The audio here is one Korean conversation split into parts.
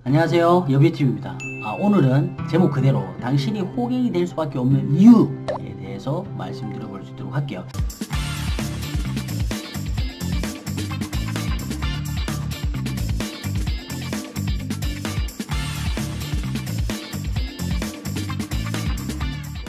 안녕하세요, 여비TV입니다. 오늘은 제목 그대로 당신이 호갱이 될 수밖에 없는 이유에 대해서 말씀드려볼 수 있도록 할게요.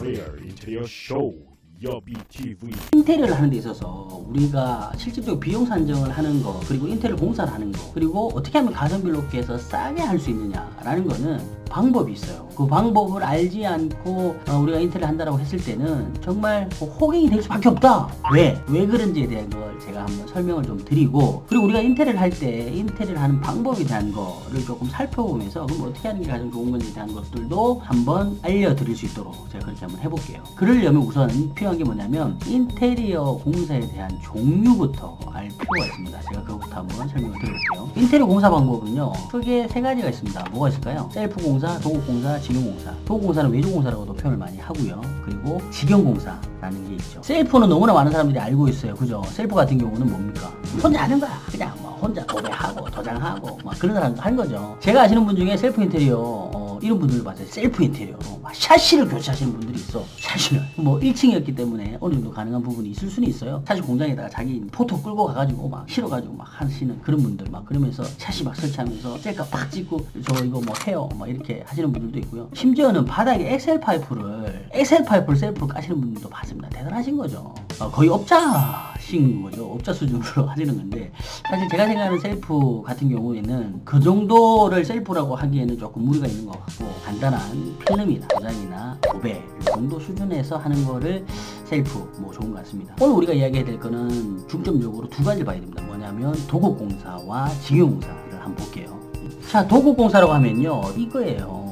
리얼 인테리어 쇼 여비TV. 인테리어를 하는 데 있어서 우리가 실질적으로 비용 산정을 하는 거, 그리고 인테리어 공사를 하는 거, 그리고 어떻게 하면 가성비롭게 싸게 할 수 있느냐라는 거는 방법이 있어요. 그 방법을 알지 않고 우리가 인테리어를 한다고 했을 때는 정말 호갱이 될 수밖에 없다. 왜 그런지에 대한 걸 제가 한번 설명을 좀 드리고, 그리고 우리가 인테리어를 할 때 인테리어를 하는 방법에 대한 거를 조금 살펴보면서 그럼 어떻게 하는 게 가장 좋은 건지에 대한 것들도 한번 알려드릴 수 있도록 제가 그렇게 한번 해볼게요. 그러려면 우선 필요한 게 뭐냐면 인테리어 공사에 대한 종류부터 알 필요가 있습니다. 제가 그것부터 한번 설명을 드려볼게요. 인테리어 공사 방법은요, 크게 세 가지가 있습니다. 뭐가 있을까요? 셀프 공사, 도급공사, 직영공사. 도급공사는 외주공사라고도 표현을 많이 하고요. 그리고 직영공사라는 게 있죠. 셀프는 너무나 많은 사람들이 알고 있어요. 그죠? 셀프 같은 경우는 뭡니까? 혼자 하는 거야. 그냥 혼자 도배하고 도장하고 막 그런 사람도 하는 거죠. 제가 아시는 분 중에 셀프 인테리어 이런 분들 봤어요. 셀프 인테리어로 막 샤시를 교체하시는 분들이 있어. 샤시를 뭐 1층이었기 때문에 어느 정도 가능한 부분이 있을 수는 있어요. 샤시 공장에다가 자기 포토 끌고 가가지고 막 실어가지고 막 하시는 그런 분들, 막 그러면서 샤시 막 설치하면서 셀카 팍 찍고 저 이거 뭐 해요 막 이렇게 하시는 분들도 있고요. 심지어는 바닥에 엑셀 파이프를 셀프로 까시는 분들도 봤습니다. 대단하신 거죠. 거의 업자신 거죠. 업자 수준으로 하시는 건데, 사실 제가 생각하는 셀프 같은 경우에는 그 정도를 셀프라고 하기에는 조금 무리가 있는 것 같고, 간단한 필름이나 도장이나 도배 이 정도 수준에서 하는 거를 셀프 뭐 좋은 것 같습니다. 오늘 우리가 이야기해야 될 거는 중점적으로 두 가지를 봐야 됩니다. 뭐냐면 도급공사와 직영공사를 한번 볼게요. 자, 도급공사라고 하면요, 이거예요.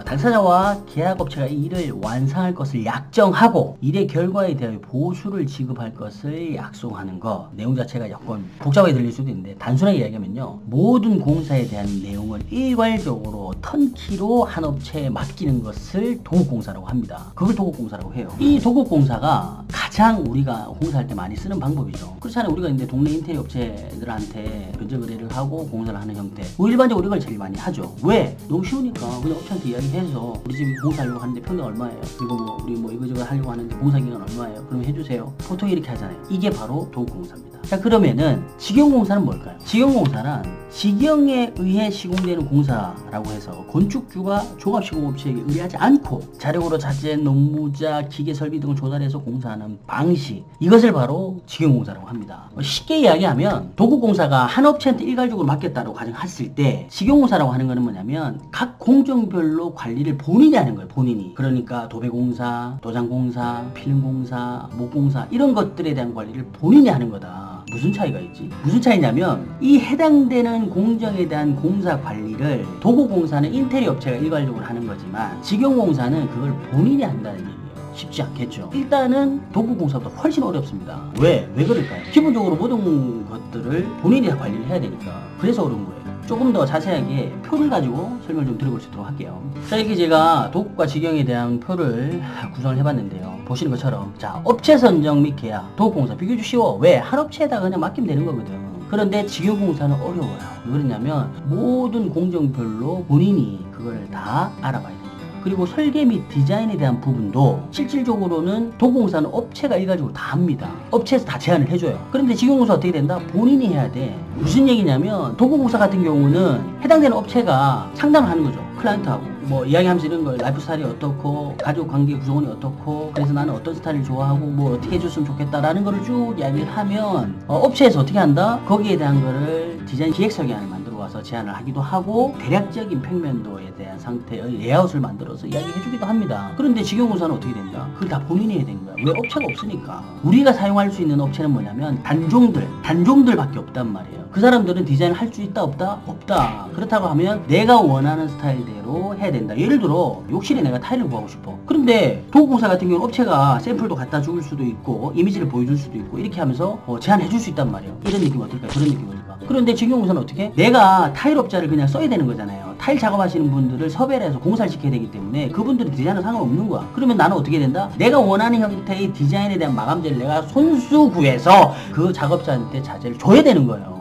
당사자와 계약업체가 이 일을 완성할 것을 약정하고 일의 결과에 대하여 보수를 지급할 것을 약속하는 것. 내용 자체가 조금 복잡하게 들릴 수도 있는데, 단순하게 이야기하면요, 모든 공사에 대한 내용을 일괄적으로 턴키로 한 업체에 맡기는 것을 도급공사라고 합니다. 그걸 도급공사라고 해요. 이 도급공사가 가장 우리가 공사할 때 많이 쓰는 방법이죠. 그렇잖아요. 우리가 이제 동네 인테리어 업체들한테 견적 의뢰를 하고 공사를 하는 형태, 일반적으로 이걸 제일 많이 하죠. 왜? 너무 쉬우니까 그냥 업체한테 이야기해서 우리 집이 공사하려고 하는데 평당 얼마예요? 이거 뭐 우리 뭐 이거저거 하려고 하는데 공사 기간 얼마예요? 그러면 해주세요. 보통 이렇게 하잖아요. 이게 바로 도급공사입니다. 자, 그러면은 직영공사는 뭘까요? 직영공사는 직영에 의해 시공되는 공사라고 해서 건축주가 종합시공업체에게 의뢰하지 않고 자력으로 자재, 농무자, 기계 설비 등을 조달해서 공사하는 방식, 이것을 바로 직영공사라고 합니다. 쉽게 이야기하면 도급공사가 한 업체한테 일괄적으로 맡겼다고 가정했을 때, 직영공사라고 하는 거는 뭐냐면 각 공정별로 관리를 본인이 하는 거예요. 본인이. 그러니까 도배공사, 도장공사, 필름공사, 목공사 이런 것들에 대한 관리를 본인이 하는 거다. 무슨 차이가 있지? 무슨 차이냐면 이 해당되는 공정에 대한 공사 관리를 도급공사는 인테리어 업체가 일괄적으로 하는 거지만 직영공사는 그걸 본인이 한다는 얘기예요. 쉽지 않겠죠. 일단은 도급공사보다 훨씬 어렵습니다. 왜 그럴까요? 기본적으로 모든 것들을 본인이 다 관리를 해야 되니까. 그래서 어려운 거예요. 조금 더 자세하게 표를 가지고 설명을 좀 드려볼 수 있도록 할게요. 자, 이렇게 제가 도급과 직영에 대한 표를 구성을 해봤는데요. 보시는 것처럼, 자, 업체 선정 및 계약, 도급공사 비교적 쉬워. 왜? 한 업체에다가 그냥 맡기면 되는 거거든. 그런데 직영공사는 어려워요. 왜 그러냐면 모든 공정별로 본인이 그걸 다 알아봐야 됩니다. 그리고 설계 및 디자인에 대한 부분도 실질적으로는 도급공사는 업체가 일괄적으로 다 합니다. 업체에서 다 제안을 해줘요. 그런데 직영공사 어떻게 된다? 본인이 해야 돼. 무슨 얘기냐면 도급공사 같은 경우는 해당되는 업체가 상담을 하는 거죠. 클라이언트하고 뭐 이야기하면서 이런 걸, 라이프 스타일이 어떻고 가족 관계 구성원이 어떻고, 그래서 나는 어떤 스타일을 좋아하고 뭐 어떻게 해줬으면 좋겠다라는 거를 쭉 이야기를 하면 업체에서 어떻게 한다? 거기에 대한 거를 디자인 기획 설계안을 만들어 와서 제안을 하기도 하고, 대략적인 평면도에 대한 상태의 레이아웃을 만들어서 이야기해주기도 합니다. 그런데 직영공사는 어떻게 된다? 그걸 다 본인이 해야 되는 거야. 왜? 업체가 없으니까. 우리가 사용할 수 있는 업체는 뭐냐면 단종들밖에 없단 말이에요. 그 사람들은 디자인을 할 수 있다 없다? 없다. 그렇다고 하면 내가 원하는 스타일대로 해야 된다. 예를 들어 욕실에 내가 타일을 구하고 싶어. 그런데 도급공사 같은 경우는 업체가 샘플도 갖다 줄 수도 있고 이미지를 보여줄 수도 있고 이렇게 하면서 제안해 줄 수 있단 말이에요. 이런 느낌 어떨까? 저런 느낌 어떨까? 그런데 직영공사는 어떻게? 내가 타일업자를 그냥 써야 되는 거잖아요. 타일 작업하시는 분들을 섭외를 해서 공사를 시켜야 되기 때문에 그분들은 디자인은 상관없는 거야. 그러면 나는 어떻게 된다? 내가 원하는 형태의 디자인에 대한 마감재를 내가 손수 구해서 그 작업자한테 자재를 줘야 되는 거예요.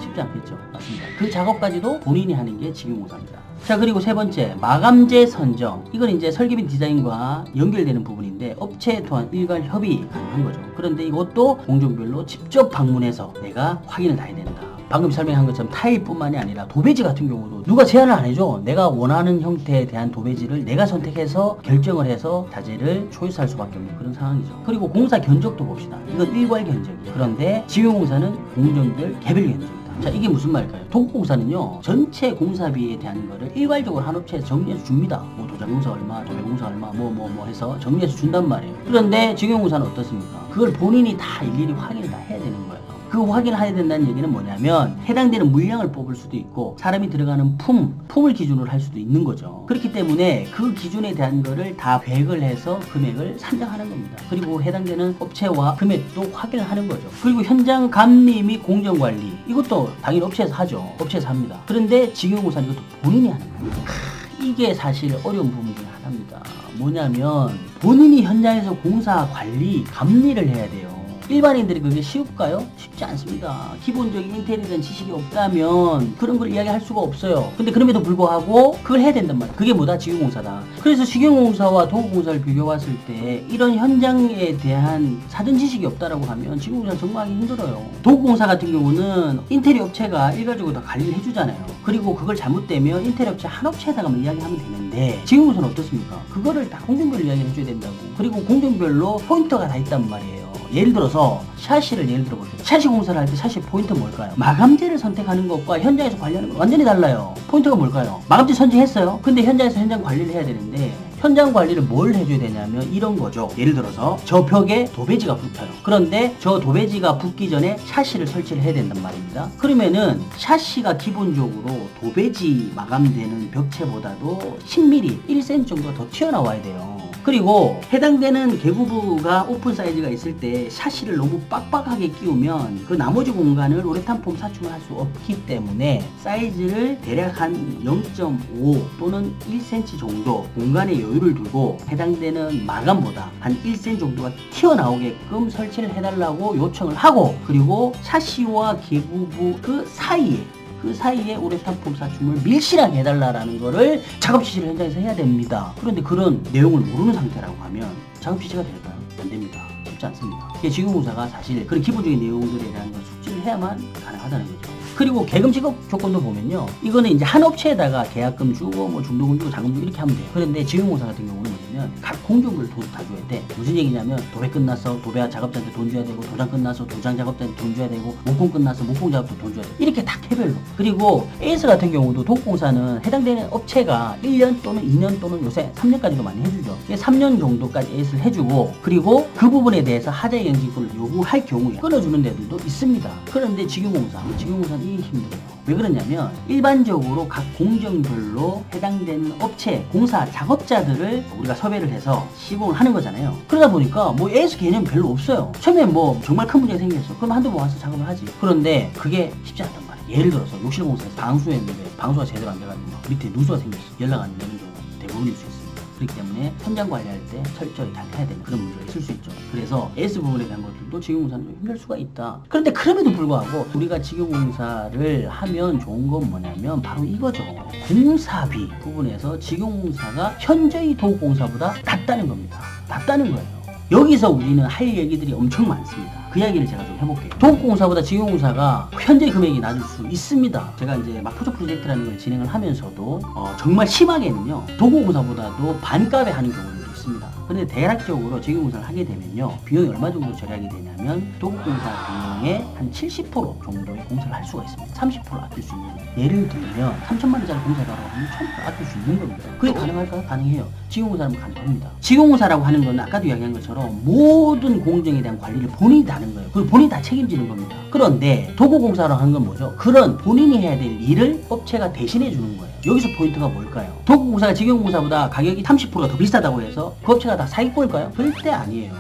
쉽지 않겠죠. 맞습니다. 그 작업까지도 본인이 하는 게 직영공사입니다. 자, 그리고 세 번째, 마감재 선정. 이건 이제 설계비 디자인과 연결되는 부분인데 업체 또한 일괄 협의 가능한 거죠. 그런데 이것도 공정별로 직접 방문해서 내가 확인을 다 해야 된다. 방금 설명한 것처럼 타일뿐만이 아니라 도배지 같은 경우도 누가 제안을 안 해줘. 내가 원하는 형태에 대한 도배지를 내가 선택해서 결정을 해서 자재를 초이스할 수밖에 없는 그런 상황이죠. 그리고 공사 견적도 봅시다. 이건 일괄 견적이에요. 그런데 직영공사는 공정별 개별 견적이다. 자, 이게 무슨 말일까요? 도급공사는요, 전체 공사비에 대한 거를 일괄적으로 한 업체에서 정리해서 줍니다. 뭐 도장공사 얼마, 도배공사 얼마, 뭐 해서 정리해서 준단 말이에요. 그런데 직영공사는 어떻습니까? 그걸 본인이 다 일일이 확인을 다 해야 되는 거예요. 그 확인을 해야 된다는 얘기는 뭐냐면 해당되는 물량을 뽑을 수도 있고 사람이 들어가는 품을 기준으로 할 수도 있는 거죠. 그렇기 때문에 그 기준에 대한 거를 다 배액을 해서 금액을 산정하는 겁니다. 그리고 해당되는 업체와 금액도 확인을 하는 거죠. 그리고 현장 감리 및 공정관리, 이것도 당연히 업체에서 하죠. 업체에서 합니다. 그런데 직영공사는 이것도 본인이 하는 거예요. 이게 사실 어려운 부분 중에 하나입니다. 뭐냐면 본인이 현장에서 공사 관리 감리를 해야 돼요. 일반인들이 그게 쉬울까요? 쉽지 않습니다. 기본적인 인테리어에 대한 지식이 없다면 그런 걸 이야기할 수가 없어요. 근데 그럼에도 불구하고 그걸 해야 된단 말이에요. 그게 뭐다? 직영공사다. 그래서 직영공사와 도급공사를 비교해봤을 때 이런 현장에 대한 사전 지식이 없다라고 하면 직영공사는 정말 하기 힘들어요. 도급공사 같은 경우는 인테리어 업체가 일괄적으로 다 관리를 해주잖아요. 그리고 그걸 잘못되면 인테리어 업체 한 업체에다가만 이야기하면 되는데 직영공사는 어떻습니까? 그거를 다 공정별로 이야기를 해줘야 된다고. 그리고 공정별로 포인터가 다 있단 말이에요. 예를 들어서 샤시를 예를 들어 볼게요. 샤시 공사를 할 때 샤시 포인트 뭘까요? 마감재를 선택하는 것과 현장에서 관리하는 건 완전히 달라요. 포인트가 뭘까요? 마감재 선정했어요. 근데 현장에서 현장 관리를 해야 되는데 현장 관리를 뭘 해줘야 되냐면 이런 거죠. 예를 들어서 저 벽에 도배지가 붙어요. 그런데 저 도배지가 붙기 전에 샤시를 설치를 해야 된단 말입니다. 그러면은 샤시가 기본적으로 도배지 마감되는 벽체보다도 10mm, 1cm 정도가 더 튀어나와야 돼요. 그리고 해당되는 계구부가 오픈 사이즈가 있을 때 샤시를 너무 빡빡하게 끼우면 그 나머지 공간을 우레탄 폼 사충을 할 수 없기 때문에 사이즈를 대략 한 0.5 또는 1cm 정도 공간의 여유를 두고 해당되는 마감보다 한 1cm 정도가 튀어나오게끔 설치를 해달라고 요청을 하고, 그리고 샤시와 계구부 그 사이에 우레탄 폼 사춤을 밀실하게 해달라는 거를 작업 지시를 현장에서 해야 됩니다. 그런데 그런 내용을 모르는 상태라고 하면 작업 지시가 될까요? 안 됩니다. 쉽지 않습니다. 직영공사가 사실 그런 기본적인 내용들에 대한 걸 숙지를 해야만 가능하다는 거죠. 그리고 계금 지급 조건도 보면요, 이거는 이제 한 업체에다가 계약금 주고 뭐 중도금 주고 자금 주고 이렇게 하면 돼요. 그런데 직영공사 같은 경우는 뭐냐면 각 공정별로 돈 다 줘야 돼. 무슨 얘기냐면 도배 끝나서 도배 작업자한테 돈 줘야 되고, 도장 끝나서 도장 작업자한테 돈 줘야 되고, 목공 끝나서 목공 작업자 돈 줘야 돼. 이렇게 다 개별로. 그리고 AS 같은 경우도 도급공사는 해당되는 업체가 1년 또는 2년 또는 요새 3년까지도 많이 해주죠. 3년 정도까지 AS를 해주고, 그리고 그 부분에 대해서 하자 영지권을 요구할 경우에 끊어주는 데들도 있습니다. 그런데 직영공사는 이게 힘들어요. 왜 그러냐면 일반적으로 각 공정별로 해당되는 업체, 공사 작업자들을 우리가 섭외를 해서 시공을 하는 거잖아요. 그러다 보니까 뭐 AS 개념이 별로 없어요. 처음에 뭐 정말 큰 문제가 생겼어. 그럼 한두 번 와서 작업을 하지. 그런데 그게 쉽지 않단 말이에요. 예를 들어서 욕실공사에서 방수했는데 방수가 제대로 안 돼가지고 밑에 누수가 생겼어. 연락 안 되는 경우가 대부분일 수 있습니다. 그렇기 때문에 현장 관리할 때 철저히 잘 해야 되는 그런 문제가 있을 수 있죠. 그래서 AS 부분에 대한 것들도 직영공사는 좀 힘들 수가 있다. 그런데 그럼에도 불구하고 우리가 직영공사를 하면 좋은 건 뭐냐면 바로 이거죠. 공사비 부분에서 직영공사가 현저히 도급공사보다 낫다는 겁니다. 낫다는 거예요. 여기서 우리는 할 얘기들이 엄청 많습니다. 그 이야기를 제가 좀 해볼게요. 도급공사보다 직영공사가 현재 금액이 낮을 수 있습니다. 제가 이제 막 포조 프로젝트라는 걸 진행을 하면서도 정말 심하게는요, 도급공사보다도 반값에 하는 경우도 있습니다. 그런데 대략적으로 직영공사를 하게 되면요, 비용이 얼마 정도 절약이 되냐면 도급공사 비용의 한 70% 정도의 공사를 할 수가 있습니다. 30% 아낄 수 있는. 예를 들면 3천만 원짜리 공사라고 하면 1,000% 아낄 수 있는 겁니다. 그게 가능할까요? 가능해요. 직영공사는 가능합니다. 직영공사라고 하는 건 아까도 이야기한 것처럼 모든 공정에 대한 관리를 본인이 다 하는 거예요. 그리고 본인이 다 책임지는 겁니다. 그런데 도급공사라고 하는 건 뭐죠? 그런 본인이 해야 될 일을 업체가 대신해 주는 거예요. 여기서 포인트가 뭘까요? 도급공사가 직영공사보다 가격이 30%가 더 비싸다고 해서 그 업체가 다 사기꾼일까요? 절대 아니에요.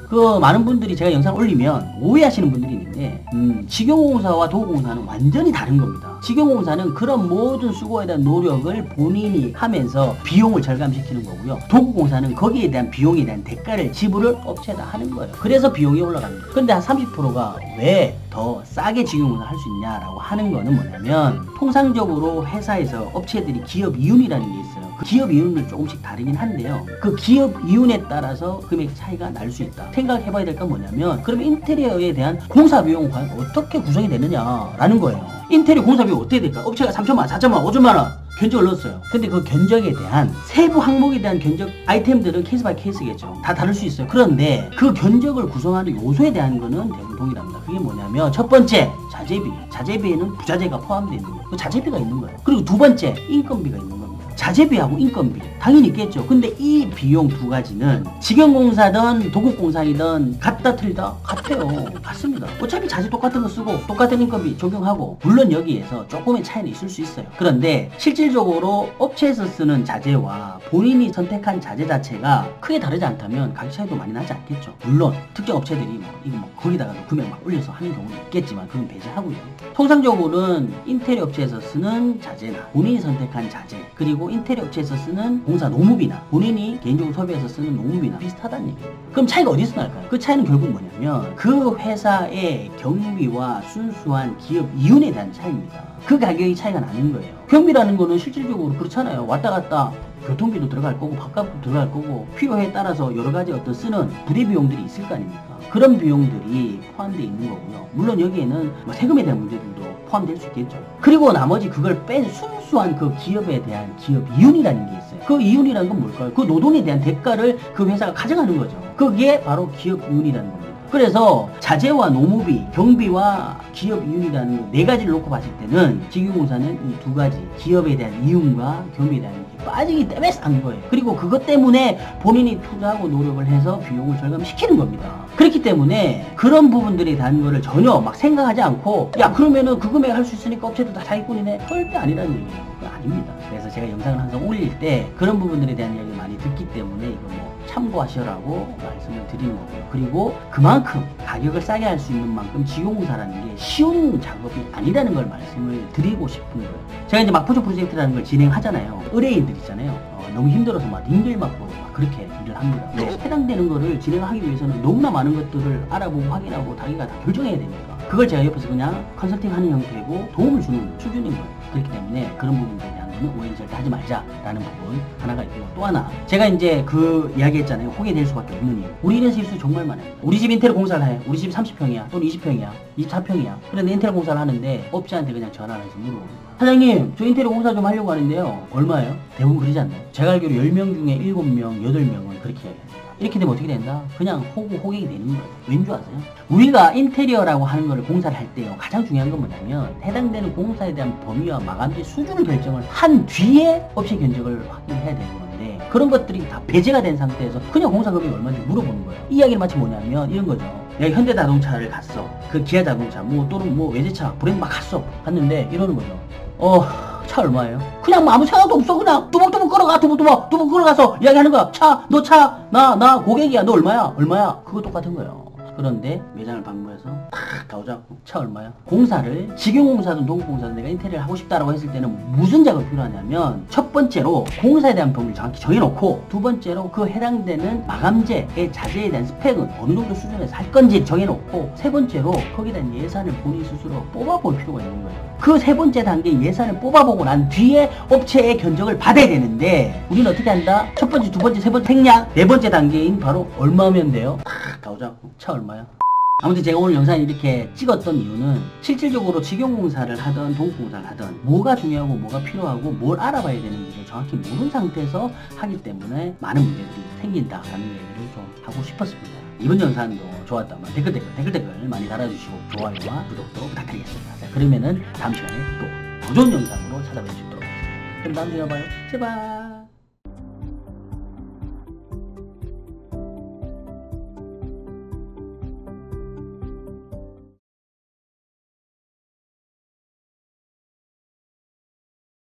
그 많은 분들이 제가 영상 올리면 오해하시는 분들이 있는데 직영공사와 도급공사는 완전히 다른 겁니다. 직영공사는 그런 모든 수고에 대한 노력을 본인이 하면서 비용을 절감시키는 거고요. 도급공사는 거기에 대한 비용에 대한 대가를 지불을 업체에다 하는 거예요. 그래서 비용이 올라갑니다. 그런데 한 30%가 왜 더 싸게 직영공사를 할 수 있냐라고 하는 거는 뭐냐면, 통상적으로 회사에서 업체들이 기업 이윤이라는 게 있어요. 그 기업 이윤을 조금씩 다르긴 한데요. 그 기업 이윤에 따라서 금액 차이가 날 수 있다. 생각해봐야 될 건 뭐냐면, 그러면 인테리어에 대한 공사 비용은 과연 어떻게 구성이 되느냐라는 거예요. 인테리어 공사 비용 어떻게 될까? 업체가 3천만 원, 4천만 원, 5천만 원 견적을 넣었어요. 근데 그 견적에 대한 세부 항목에 대한 견적 아이템들은 케이스 바이 케이스겠죠. 다 다를 수 있어요. 그런데 그 견적을 구성하는 요소에 대한 거는 대부분 동일합니다. 그게 뭐냐면, 첫 번째 자재비. 자재비에는 부자재가 포함되어 있는 거예요. 그 자재비가 있는 거예요. 그리고 두 번째 인건비가 있는 겁니다. 자재비하고 인건비 당연히 있겠죠. 근데 이 비용 두 가지는 직영공사든 도급공사이든 같다 틀리다 같아요. 같습니다. 어차피 자재 똑같은 거 쓰고 똑같은 인건비 적용하고, 물론 여기에서 조금의 차이는 있을 수 있어요. 그런데 실질적으로 업체에서 쓰는 자재와 본인이 선택한 자재 자체가 크게 다르지 않다면 가격 차이도 많이 나지 않겠죠. 물론 특정 업체들이 이거 거기다가 금액 올려서 하는 경우도 있겠지만 그건 배제하고요. 통상적으로는 인테리어 업체에서 쓰는 자재나 본인이 선택한 자재, 그리고 인테리어 업체에서 쓰는 공사 노무비나 본인이 개인적으로 소비해서 쓰는 노무비나 비슷하다는 얘기예요. 그럼 차이가 어디서 날까요? 그 차이는 결국 뭐냐면, 그 회사의 경비와 순수한 기업 이윤에 대한 차이입니다. 그 가격이 차이가 나는 거예요. 경비라는 거는 실질적으로 그렇잖아요. 왔다 갔다 교통비도 들어갈 거고 밥값도 들어갈 거고, 필요에 따라서 여러 가지 어떤 쓰는 부대 비용들이 있을 거 아닙니까? 그런 비용들이 포함되어 있는 거고요. 물론 여기에는 세금에 대한 문제들도 포함될 수 있겠죠. 그리고 나머지 그걸 뺀 순수한 그 기업에 대한 기업 이윤이라는 게 있어요. 그 이윤이라는 건 뭘까요? 그 노동에 대한 대가를 그 회사가 가져가는 거죠. 그게 바로 기업 이윤이라는 겁니다. 그래서 자재와 노무비, 경비와 기업 이윤이라는 네 가지를 놓고 봤을 때는 직영공사는 이 두 가지 기업에 대한 이윤과 경비에 대한 이윤이 빠지기 때문에 싼 거예요. 그리고 그것 때문에 본인이 투자하고 노력을 해서 비용을 절감시키는 겁니다. 그렇기 때문에 그런 부분들에 대한 거를 전혀 막 생각하지 않고, 야 그러면은 그 금액 할 수 있으니까 업체도 다 사기꾼이네, 절대 아니라는 얘기예요. 그건 아닙니다. 그래서 제가 영상을 항상 올릴 때 그런 부분들에 대한 이야기를 많이 듣기 때문에 이거 참고하시라고 말씀을 드리는 거고요. 그리고 그만큼 가격을 싸게 할 수 있는 만큼 직영공사라는 게 쉬운 작업이 아니라는 걸 말씀을 드리고 싶은 거예요. 제가 이제 막포조 프로젝트라는 걸 진행하잖아요. 의뢰인들 있잖아요. 너무 힘들어서 막 링겔 맞고 막 그렇게 일을 합니다. 해당되는 거를 진행하기 위해서는 너무나 많은 것들을 알아보고 확인하고 자기가 다 결정해야 되니까, 그걸 제가 옆에서 그냥 컨설팅 하는 형태고 도움을 주는 수준인 거예요. 그렇기 때문에 그런 부분들에 대한 거는 오해는 절대 하지 말자라는 부분 하나가 있고, 또 하나 제가 이제 그 이야기했잖아요. 호갱될 수밖에 없는 이유. 우리 이런 실수 정말 많아요. 우리 집 인테리어 공사를 해. 우리 집 30평이야 또는 20평이야 24평이야. 그런데 인테리어 공사를 하는데 업체한테 그냥 전화를 해서 물어봅니다. 사장님, 저 인테리어 공사 좀 하려고 하는데요, 얼마예요? 대부분 그러지 않나요? 제가 알기로 10명 중에 7명, 8명은 그렇게 이야기합니다. 이렇게 되면 어떻게 된다? 그냥 호갱이 되는 거예요. 왠지 아세요? 우리가 인테리어라고 하는 거를 공사를 할 때요, 가장 중요한 건 뭐냐면, 해당되는 공사에 대한 범위와 마감재 수준을 결정을 한 뒤에 업체 견적을 확인해야 되는 건데, 그런 것들이 다 배제가 된 상태에서 그냥 공사 금액이 얼마인지 물어보는 거예요. 이 이야기는 마치 뭐냐면 이런 거죠. 내가 현대자동차를 갔어. 그 기아자동차 또는 외제차 브랜드 막 갔는데 이러는 거죠. 차 얼마예요? 그냥 아무 생각도 없어. 그냥 뚜벅뚜벅 걸어가. 뚜벅뚜벅 걸어가서 이야기하는 거야. 너 차, 나 고객이야. 너 얼마야? 그거 똑같은 거예요. 그런데 매장을 방문해서 탁 가오자고, 차 얼마야? 공사를 직영공사든 도급공사든 내가 인테리어를 하고 싶다라고 했을 때는 무슨 작업이 필요하냐면, 첫 번째로 공사에 대한 범위를 정확히 정해놓고, 두 번째로 그 해당되는 마감재의 자재에 대한 스펙은 어느 정도 수준에서 할 건지 정해놓고, 세 번째로 거기에 대한 예산을 본인 스스로 뽑아볼 필요가 있는 거예요. 그 세 번째 단계 예산을 뽑아보고 난 뒤에 업체의 견적을 받아야 되는데, 우리는 어떻게 한다? 첫 번째, 두 번째, 세 번째 생략, 네 번째 단계인 바로 얼마면 돼요? 탁 가오자고, 차 얼마야? 아무튼 제가 오늘 영상을 이렇게 찍었던 이유는, 실질적으로 직영공사를 하든 도급공사를 하든 뭐가 중요하고 뭐가 필요하고 뭘 알아봐야 되는지를 정확히 모르는 상태에서 하기 때문에 많은 문제들이 생긴다라는 얘기를 좀 하고 싶었습니다. 이번 영상도 좋았다면 댓글 많이 달아주시고 좋아요와 구독도 부탁드리겠습니다. 자, 그러면은 다음 시간에 또 더 좋은 영상으로 찾아뵙도록 하겠습니다. 그럼 다음 시간에 봐요. 제발.